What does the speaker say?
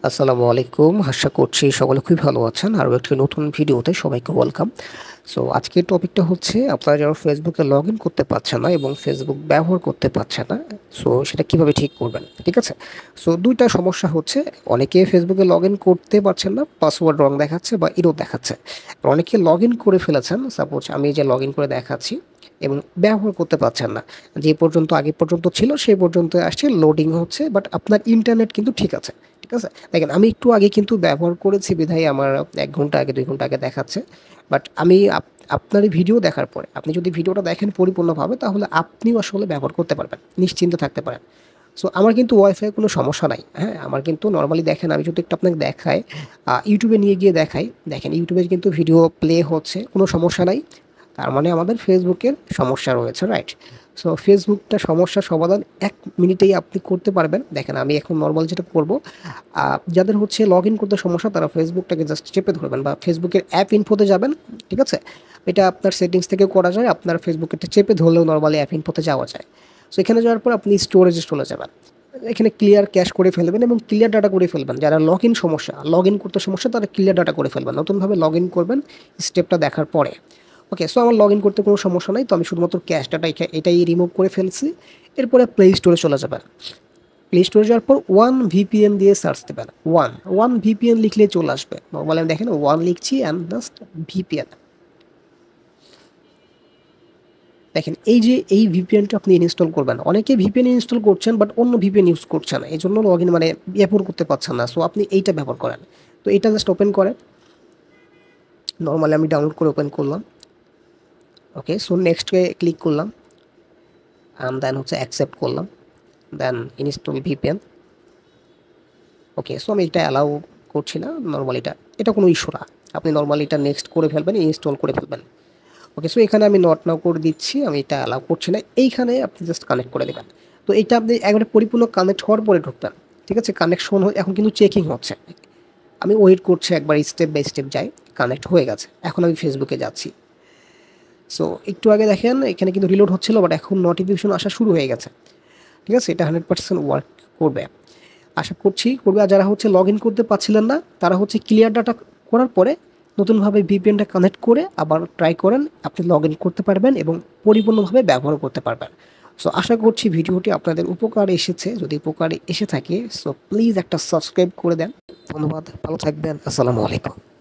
আসসালামু আলাইকুম। আশা করছি সকলে খুবই ভালো আছেন। আরও একটি নতুন ভিডিওতে সবাইকে ওয়েলকাম। সো আজকের টপিকটা হচ্ছে আপনারা যারা ফেসবুকে লগ ইন করতে পারছেন না এবং ফেসবুক ব্যবহার করতে পারছেন না, সো সেটা কীভাবে ঠিক করবেন, ঠিক আছে? সো দুইটা সমস্যা হচ্ছে, অনেকে ফেসবুকে লগ ইন করতে পারছেন না, পাসওয়ার্ড রং দেখাচ্ছে বা ইরর দেখাচ্ছে। আর অনেকে লগ ইন করে ফেলেছেন, সাপোজ আমি যে লগ ইন করে দেখাচ্ছি এবং ব্যবহার করতে পারছেন না। যে পর্যন্ত আগে পর্যন্ত ছিল সেই পর্যন্ত আসছে, লোডিং হচ্ছে, বাট আপনার ইন্টারনেট কিন্তু ঠিক আছে। ঠিক আছে? দেখেন আমি একটু আগে কিন্তু ব্যবহার করেছি বিধায় আমার ১ ঘন্টা আগে ২ ঘন্টা আগে দেখাচ্ছে। বাট আমি আপনার এই ভিডিও দেখার পরে আপনি যদি ভিডিওটা দেখেন পরিপূর্ণভাবে তাহলে আপনিও আসলে ব্যবহার করতে পারবেন। নিশ্চিন্তে থাকতে পারেন। সো আমার কিন্তু ওয়াইফাই কোনো সমস্যা নাই। হ্যাঁ? আমার কিন্তু নরমালি দেখেন আমি যদি একটু আপনাকে দেখাই, YouTube এ নিয়ে গিয়ে দেখাই, দেখেন YouTube এ কিন্তু ভিডিও প্লে হচ্ছে, কোনো সমস্যা নাই। তার মানে আমাদের ফেসবুকের সমস্যা রয়েছে, রাইট? সো ফেসবুকটা সমস্যার সমাধান ১ মিনিটেই আপনি করতে পারবেন। দেখেন আমি এখন নরমাল যেটা করব, যাদের হচ্ছে লগইন করতে সমস্যা তারা ফেসবুকটাকে জাস্ট চেপে ধরবেন বা ফেসবুকের অ্যাপ ইনফোতে যাবেন, ঠিক আছে? এটা আপনার সেটিংস থেকেও করা যায়। আপনার ফেসবুকেরটা চেপে ধরলেও নরমালি অ্যাপ ইনফোতে যাওয়া যায়। সো এখানে যাওয়ার পর আপনি স্টোরেজে চলে যাবেন। এখানে ক্লিয়ার ক্যাশ করে ফেলবেন এবং ক্লিয়ার ডাটা করে ফেলবেন। যারা লগইন করতে সমস্যা তারা ক্লিয়ার ডাটা করে ফেলবেন। নতুনভাবে লগইন করবেন স্টেপটা দেখার পরে। ওকে, সো আমার লগইন করতে কোনো সমস্যা নাই। তো আমি শুধুমাত্র ক্যাশ ডাটা এটাই রিমুভ করে ফেলছি। এরপরে প্লে স্টোরে চলে যাবেন। প্লে স্টোরে যাওয়ার পর 1 VPN দিয়ে সার্চ দেবেন। 1 VPN লিখলেই চলে আসবে। নরমালি আমি দেখেন 1 লিখছি অ্যান্ড জাস্ট VPN। দেখেন এই ভিপিএনটা আপনি ইনস্টল করবেন। অনেকে ভিপিএন ইনস্টল করছেন বাট অন্য ভিপিএন ইউজ করছেন। এজন্য লগইন মানে ব্যবহার করতে পারছেন না। সো আপনি এইটা ব্যবহার করেন। তো এটা জাস্ট ওপেন করেন। নরমালি আমি ডাউনলোড করে ওপেন করলাম। ওকে, সো নেক্সটে ক্লিক করলাম। দেন হচ্ছে অ্যাকসেপ্ট করলাম। Then install VPN. Okay, so আমি এটা অ্যালাউ করছি না। নরমালি এটা কোনো ইস্যু না। আপনি নরমালি এটা নেক্সট করে ফেলবেন, ইনস্টল করে ফেলবেন। ওকে, সো এখানে আমি নট নাও করে দিচ্ছি। আমি এটা অ্যালাউ করছি না। এইখানে আপনি জাস্ট কানেক্ট করে দেবেন। তো এইটা আপনি একবারে পরিপূর্ণ কানেক্ট হওয়ার পরে ঢুকবেন। ঠিক আছে? কানেকশন এখন কিন্তু চেকিং হচ্ছে। আমি ওয়েট করছি, একবার স্টেপ বাই স্টেপ যাই। কানেক্ট হয়ে গেছে। এখন আমি ফেসবুকে যাচ্ছি। সো একটু আগে দেখেন এখানে কিন্তু রিলোড হচ্ছিল বাট এখন নোটিফিকেশন আসা শুরু হয়ে গেছে। ঠিক আছে? এটা 100% ওয়ার্ক করবে। আশা করছি করবে। আর যারা হচ্ছে লগইন করতে পারছিলেন না তারা হচ্ছে ক্লিয়ার ডাটা করার পরে নতুনভাবে ভিপিএনটা কানেক্ট করে আবার ট্রাই করেন। আপনি লগইন করতে পারবেন এবং পরিপূর্ণভাবে ব্যবহার করতে পারবেন। সো আশা করছি ভিডিওটি আপনাদের উপকারে এসেছে। যদি উপকারে এসে থাকে সো প্লিজ একটা সাবস্ক্রাইব করে দেন। ধন্যবাদ। ভালো থাকবেন। আসসালামু আলাইকুম।